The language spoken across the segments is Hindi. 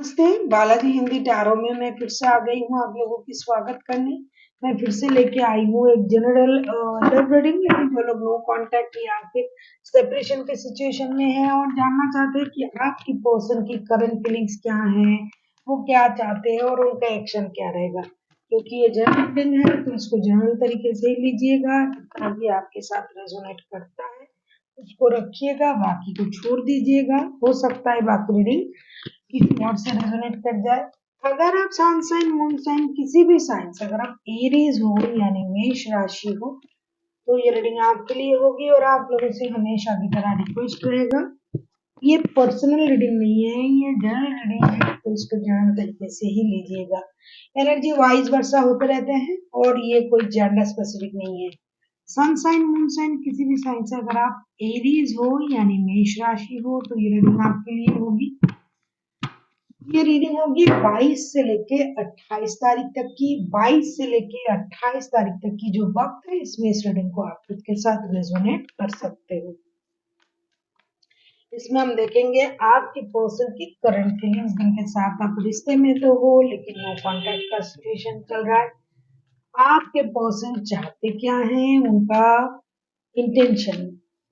नमस्ते, बालाजी हिंदी टैरो में मैं फिर से आ गई हूँ आप लोगों की स्वागत करने। मैं फिर से लेके आई हूँ एक जनरल लव रीडिंग, लेकिन जो लोग नो कांटेक्ट या फिर सेपरेशन के सिचुएशन में है और जानना चाहते हैं कि आपकी पर्सन की करंट फीलिंग्स क्या हैं, वो क्या चाहते हैं और उनका एक्शन क्या रहेगा। क्योंकि ये जनरल रीडिंग है तो इसको जनरल तरीके से ही लीजिएगा, जितना भी आपके साथ रेजोनेट करता है उसको रखिएगा, बाकी को छोड़ दीजिएगा। हो सकता है बाकी रीडिंग किसी और से रेजोनेट कर जाए। अगर आप सन साइन मून साइन किसी भी साइन से, अगर आप एरीज हो यानी मेष राशि हो, तो ये रीडिंग आपके लिए होगी और आप लोगों से हमेशा की तरह रिक्वेस्ट रहेगा, ये पर्सनल रीडिंग नहीं है, ये जनरल रीडिंग है, तो इसको जनरल तरीके से ही लीजिएगा। एनर्जी वाइज वर्षा होते रहते हैं और ये कोई जेंडर स्पेसिफिक नहीं है। सन साइन मून साइन किसी भी साइन से अगर आप एरीज हो यानी मेष राशि हो, तो ये रीडिंग आपके लिए होगी। ये रीडिंग होगी 22 से लेके 28 तारीख तक की। 22 से लेके 28 तारीख तक की जो वक्त है, इसमें इस रीडिंग को आप खुद के साथ रेजोनेट कर सकते हो। इसमें हम देखेंगे आपकी पर्सन की करंट फीलिंग्स, जिनके साथ आप रिश्ते में तो हो लेकिन नो कांटेक्ट का सिचुएशन चल रहा है। आपके पर्सन चाहते क्या हैं, उनका इंटेंशन,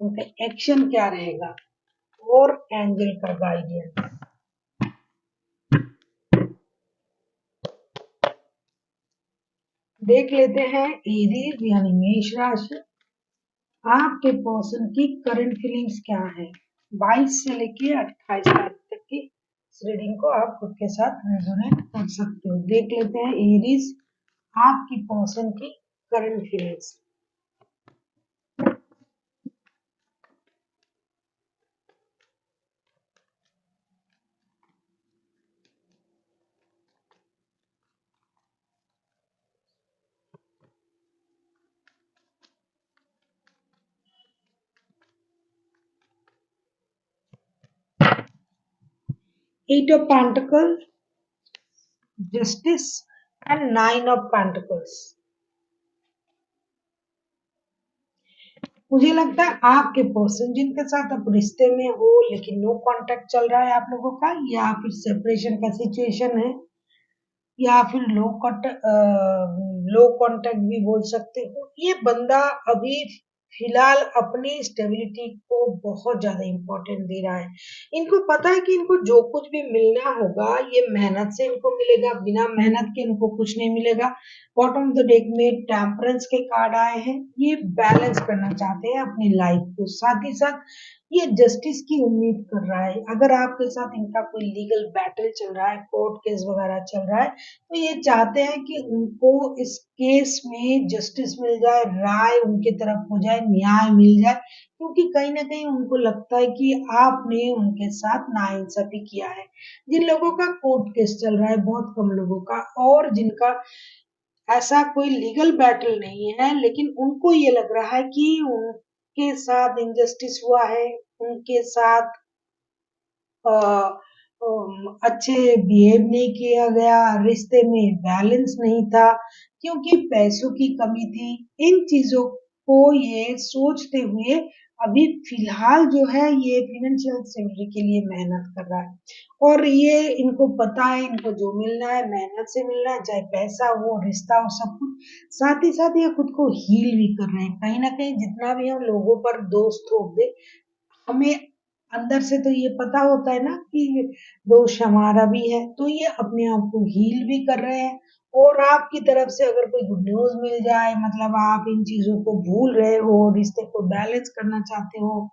उनका एक्शन क्या रहेगा और एंजल का गाइडेंस। देख लेते हैं एरीज यानी मेष राशि, आपके पर्सन की करंट फीलिंग्स क्या है 22 से लेके 28 तारीख तक की। इस रीडिंग को आप खुद के साथ रेजोनेट कर सकते हो। देख लेते हैं एरीज, आपकी पर्सन की current feelings. 8 of Pentacles, Justice and 9 of Pentacles। मुझे लगता है आपके पर्सन जिनके साथ आप रिश्ते में हो लेकिन नो कांटेक्ट चल रहा है आप लोगों का, या फिर सेपरेशन का सिचुएशन है, या फिर लो कांटेक्ट भी बोल सकते हो। ये बंदा अभी फिलहाल अपनी स्टेबिलिटी को बहुत ज्यादा इंपॉर्टेंट दे रहा है। इनको पता है कि इनको जो कुछ भी मिलना होगा ये मेहनत से इनको मिलेगा, बिना मेहनत के इनको कुछ नहीं मिलेगा। बॉटम ऑफ द डेक में टेम्परेंस के कार्ड आए हैं। ये बैलेंस करना चाहते हैं अपनी लाइफ को, साथ ही साथ ये जस्टिस की उम्मीद कर रहा है। अगर आपके साथ इनका कोई लीगल बैटल चल रहा है, कोर्ट केस वगैरह चल रहा है, तो ये चाहते हैं कि उनको इस केस में जस्टिस मिल जाए, राय उनकी तरफ हो जाए, न्याय मिल जाए। क्योंकि कहीं ना कहीं उनको लगता है कि आपने उनके साथ नाइंसाफी किया है। जिन लोगों का कोर्ट केस चल रहा है, बहुत कम लोगों का, और जिनका ऐसा कोई लीगल बैटल नहीं है, लेकिन उनको ये लग रहा है कि उनके साथ इनजस्टिस हुआ है, उनके साथ अच्छे बिहेव नहीं किया गया, रिश्ते में बैलेंस नहीं था, क्योंकि पैसों की कमी थी। इन चीजों को ये सोचते हुए अभी फिलहाल जो है ये फाइनेंशियल स्टेबिलिटी के लिए मेहनत कर रहा है। और ये इनको पता है इनको जो मिलना है मेहनत से मिलना है, चाहे पैसा हो, रिश्ता हो, सब कुछ। साथ ही साथ ये खुद को हील भी कर रहे हैं। कहीं ना कहीं जितना भी हम लोगों पर दोष थोप दे, हमें अंदर से तो ये पता होता है ना कि दोष हमारा भी है, तो ये अपने आप को हील भी कर रहे हैं। और आपकी तरफ से अगर कोई गुड न्यूज मिल जाए, मतलब आप इन चीजों को भूल रहे हो, रिश्ते को बैलेंस करना चाहते हो,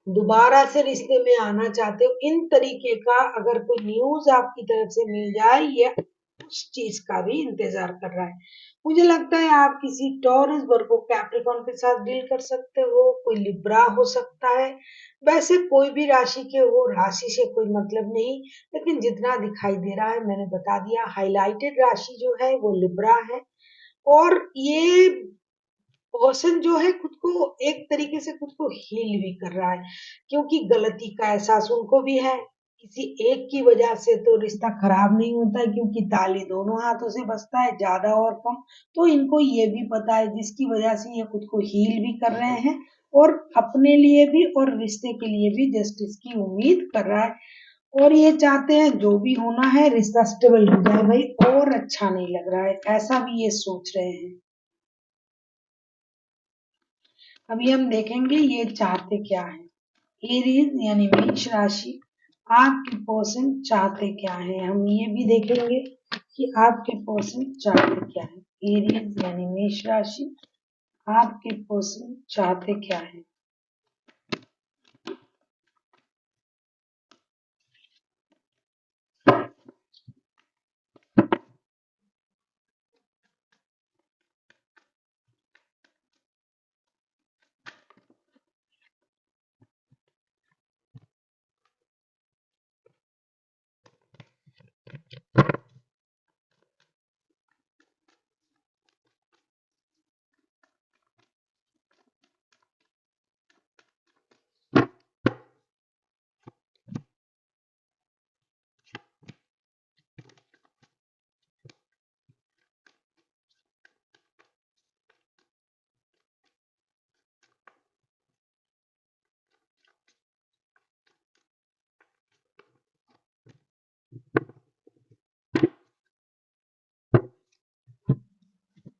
दोबारा से रिश्ते में आना चाहते हो, इन तरीके का अगर कोई न्यूज आपकी तरफ से मिल जाए, ये उस चीज का भी इंतजार कर रहा है। मुझे लगता है आप किसी टॉरस वर्गो कैप्रिकॉर्न के साथ डील कर सकते हो, कोई लिब्रा हो सकता है। वैसे कोई भी राशि के हो, राशि से कोई मतलब नहीं, लेकिन जितना दिखाई दे रहा है मैंने बता दिया। हाईलाइटेड राशि जो है वो लिब्रा है। और ये पर्सन जो है खुद को एक तरीके से खुद को हील भी कर रहा है, क्योंकि गलती का एहसास उनको भी है। किसी एक की वजह से तो रिश्ता खराब नहीं होता है, क्योंकि ताली दोनों हाथों से बजता है, ज्यादा और कम। तो इनको ये भी पता है, जिसकी वजह से ये खुद को हील भी कर रहे हैं और अपने लिए भी और रिश्ते के लिए भी जस्टिस की उम्मीद कर रहा है। और ये चाहते हैं जो भी होना है रिश्ता स्टेबल हो जाए भाई, और अच्छा नहीं लग रहा है, ऐसा भी ये सोच रहे हैं। अभी हम देखेंगे ये चाहते क्या है। एरीज यानी मेष राशि, आपके पर्सन चाहते क्या है, हम ये भी देखेंगे कि आपके पर्सन चाहते क्या है। एरीज यानी मेष राशि, आपके पर्सन चाहते क्या है।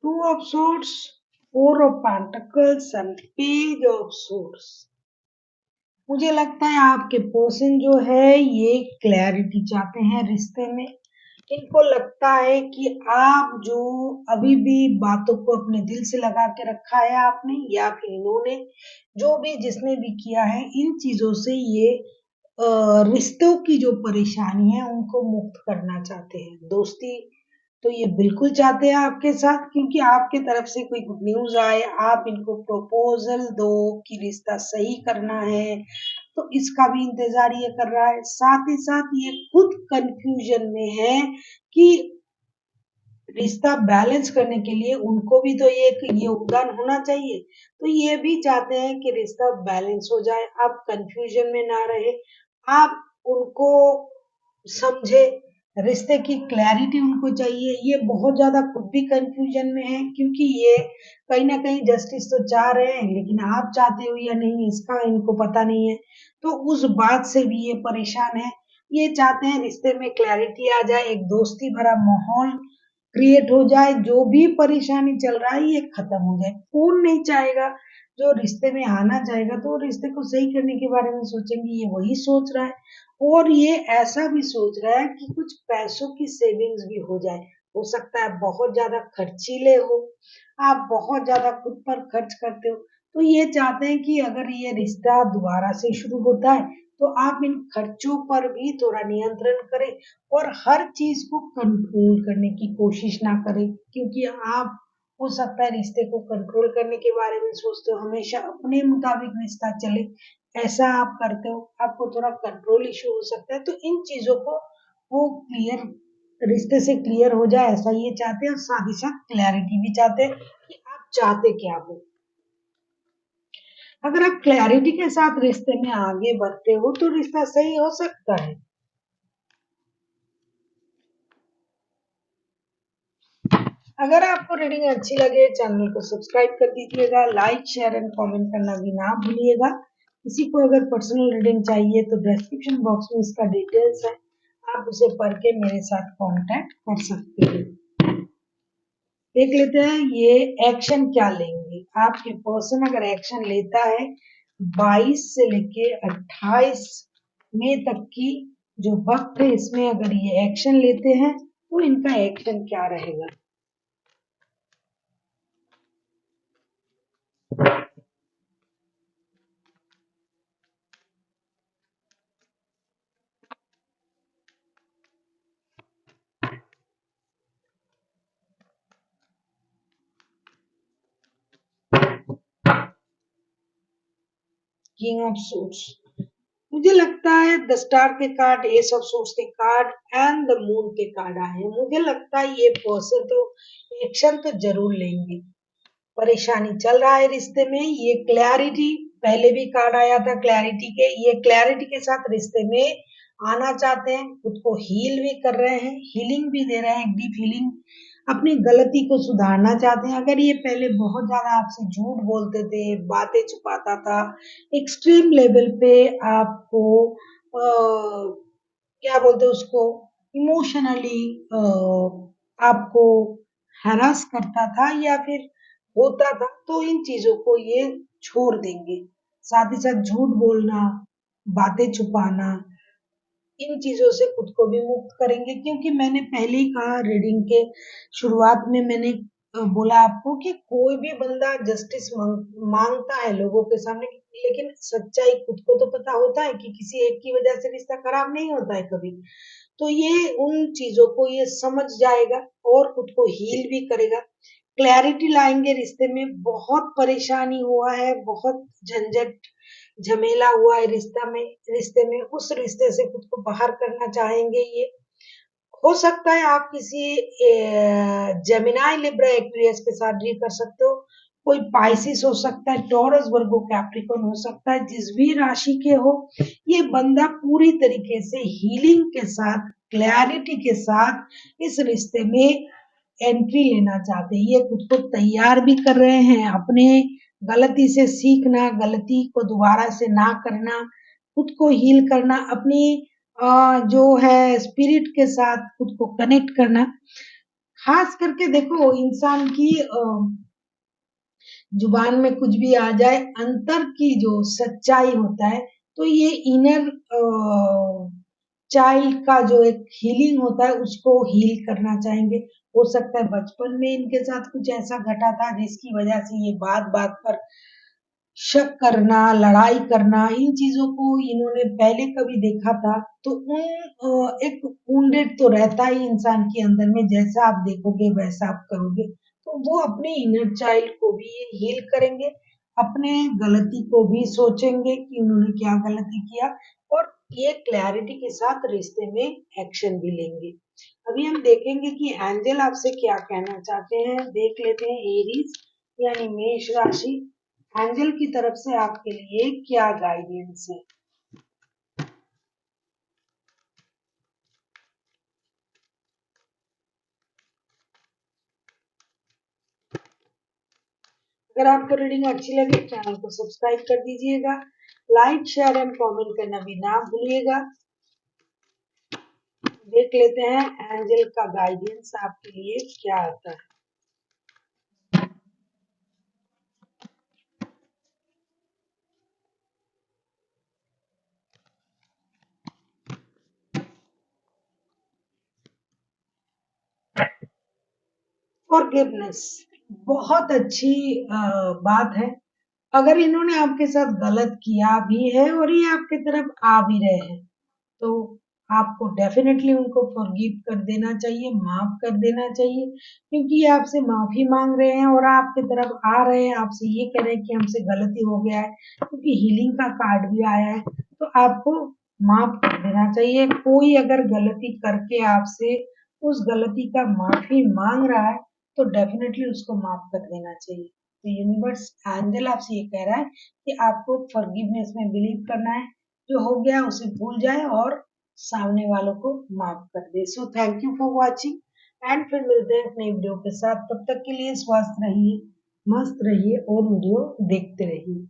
Two of source, four of pentacles and page of source. मुझे लगता है आपके पर्सन जो है ये क्लैरिटी चाहते हैं रिश्ते में। इनको लगता है कि आप जो अभी भी बातों को अपने दिल से लगा के रखा है आपने, या फिर इन्होंने जो भी जिसने भी किया है, इन चीजों से ये रिश्तों की जो परेशानी है उनको मुक्त करना चाहते हैं। दोस्ती तो ये बिल्कुल चाहते हैं आपके साथ, क्योंकि आपके तरफ से कोई गुड न्यूज आए, आप इनको प्रपोजल दो कि रिश्ता सही करना है, तो इसका भी इंतजार ये कर रहा है। साथ ही साथ ये खुद कंफ्यूजन में है कि रिश्ता बैलेंस करने के लिए उनको भी तो ये एक योगदान होना चाहिए। तो ये भी चाहते हैं कि रिश्ता बैलेंस हो जाए, आप कंफ्यूजन में ना रहे, आप उनको समझे, रिश्ते की क्लैरिटी उनको चाहिए। ये बहुत ज्यादा खुद भी कंफ्यूजन में है, क्योंकि ये कहीं ना कहीं जस्टिस तो चाह रहे हैं, लेकिन आप चाहते हो या नहीं इसका इनको पता नहीं है। तो उस बात से भी ये परेशान है। ये चाहते हैं रिश्ते में क्लैरिटी आ जाए, एक दोस्ती भरा माहौल क्रिएट हो जाए, जो भी परेशानी चल रहा है ये खत्म हो जाए। कौन नहीं चाहेगा, जो रिश्ते में आना चाहेगा तो रिश्ते को सही करने के बारे में सोचेंगे, ये वही सोच रहा है। और ये ऐसा भी सोच रहा है कि कुछ पैसों की सेविंग्स भी हो जाए। हो सकता है बहुत ज्यादा खर्चीले हो, आप बहुत ज्यादा खुद पर खर्च करते हो, तो ये चाहते हैं कि अगर ये रिश्ता दोबारा से शुरू होता है तो आप इन खर्चों पर भी थोड़ा नियंत्रण करें, और हर चीज को कंट्रोल करने की कोशिश ना करें। क्योंकि आप हो सकता है रिश्ते को कंट्रोल करने के बारे में सोचते हो, हमेशा अपने मुताबिक रिश्ता चले, ऐसा आप करते हो, आपको थोड़ा कंट्रोल इशू हो सकता है। तो इन चीजों को वो क्लियर, रिश्ते से क्लियर हो जाए, ऐसा ये चाहते हैं। और साथ ही साथ क्लैरिटी भी चाहते हैं कि आप चाहते क्या हो। अगर आप क्लैरिटी के साथ रिश्ते में आगे बढ़ते हो तो रिश्ता सही हो सकता है। अगर आपको रीडिंग अच्छी लगे चैनल को सब्सक्राइब कर दीजिएगा, लाइक शेयर एंड कमेंट करना भी ना भूलिएगा। किसी को अगर पर्सनल रीडिंग चाहिए तो डिस्क्रिप्शन बॉक्स में इसका डिटेल्स है, आप उसे पढ़ के मेरे साथ कांटेक्ट कर सकते हैं। देख लेते हैं ये एक्शन क्या लेंगे। आपके पर्सन अगर एक्शन लेता है 22 से लेके 28 मई तक की जो वक्त है, इसमें अगर ये एक्शन लेते हैं तो इनका एक्शन क्या रहेगा। किंग ऑफ सूट्स, मुझे लगता है द स्टार के कार्ड, एस ऑफ सोर्स के कार्ड एंड द मून के कार्ड आए हैं। मुझे लगता है ये पर्सन तो एक्शन तो जरूर लेंगे। परेशानी चल रहा है रिश्ते में, ये क्लैरिटी, पहले भी कार्ड आया था क्लैरिटी के, ये क्लैरिटी के साथ रिश्ते में आना चाहते हैं, खुद को हील भी कर रहे हैं, हीलिंग भी दे रहे हैं, डीप हीलिंग, अपनी गलती को सुधारना चाहते हैं। अगर ये पहले बहुत ज्यादा आपसे झूठ बोलते थे, बातें छुपाता था, एक्सट्रीम लेवल पे आपको क्या बोलते हैं उसको, इमोशनली आपको हैरास करता था या फिर होता था, तो इन चीजों को ये छोड़ देंगे। साथ ही साथ झूठ बोलना, बातें छुपाना, इन चीजों से खुद को भी मुक्त करेंगे। क्योंकि मैंने पहले ही कहा रीडिंग के शुरुआत में, मैंने बोला आपको कि कोई भी बंदा जस्टिस मांगता है लोगों के सामने, लेकिन सच्चाई खुद को तो पता होता है कि किसी एक की वजह से रिश्ता खराब नहीं होता है कभी। तो ये उन चीजों को ये समझ जाएगा और खुद को हील भी करेगा, क्लैरिटी लाएंगे रिश्ते में। बहुत परेशानी हुआ है, बहुत झंझट झमेला हुआ है रिश्ते में उस रिश्ते से खुद को बाहर करना चाहेंगे ये। हो सकता है आप किसी जेमिनाई लिब्रा एक्वेरियस के साथ डील कर सकते हो, कोई पाइसिस हो सकता है, टॉरस वर्गो कैप्रिकॉर्न हो सकता है, जिस भी राशि के हो। ये बंदा पूरी तरीके से हीलिंग के साथ, क्लैरिटी के साथ इस रिश्ते में एंट्री लेना चाहते हैं। ये खुद को तैयार भी कर रहे हैं, अपने गलती से सीखना, गलती को दोबारा से ना करना, खुद को हील करना, अपनी जो है स्पिरिट के साथ खुद को कनेक्ट करना। खास करके देखो, इंसान की जुबान में कुछ भी आ जाए, अंतर की जो सच्चाई होता है, तो ये इनर चाइल्ड का जो एक हीलिंग होता है उसको हील करना चाहेंगे। हो सकता है बचपन में इनके साथ कुछ ऐसा घटा था जिसकी वजह से ये बात बात पर शक करना, लड़ाई करना, इन चीजों को इन्होंने पहले कभी देखा था। तो एक वुंडेड तो रहता ही इंसान के अंदर में, जैसा आप देखोगे वैसा आप करोगे। तो वो अपने इनर चाइल्ड को भी हील करेंगे, अपने गलती को भी सोचेंगे कि उन्होंने क्या गलती किया, और ये क्लैरिटी के साथ रिश्ते में एक्शन भी लेंगे। अभी हम देखेंगे कि एंजल आपसे क्या कहना चाहते हैं। देख लेते हैं एरीज यानी मेष राशि, एंजल की तरफ से आपके लिए क्या गाइडेंस है। अगर आपको रीडिंग अच्छी लगे चैनल को सब्सक्राइब कर दीजिएगा, लाइक शेयर एंड कमेंट करना भी ना भूलिएगा। देख लेते हैं एंजल का गाइडेंस आपके लिए क्या आता है। फॉरगिवनेस बहुत अच्छी बात है। अगर इन्होंने आपके साथ गलत किया भी है और ये आपके तरफ आ भी रहे हैं, तो आपको डेफिनेटली उनको फॉरगिव कर देना चाहिए, माफ कर देना चाहिए। क्योंकि ये आपसे माफी मांग रहे हैं और आपके तरफ आ रहे हैं, आपसे ये कह रहे हैं कि हमसे गलती हो गया है, क्योंकि हीलिंग का कार्ड भी आया है। तो आपको माफ कर देना चाहिए। कोई अगर गलती करके आपसे उस गलती का माफी मांग रहा है, तो डेफिनेटली उसको माफ कर देना चाहिए। तो यूनिवर्स एंजल आपसे ये कह रहा है कि आपको फॉरगिवनेस में बिलीव करना है, जो हो गया उसे भूल जाए और सामने वालों को माफ कर दे। So thank you for watching, and फिर मिलते हैं नई वीडियो के साथ। तब तक के लिए स्वस्थ रहिए, मस्त रहिए और वीडियो देखते रहिए।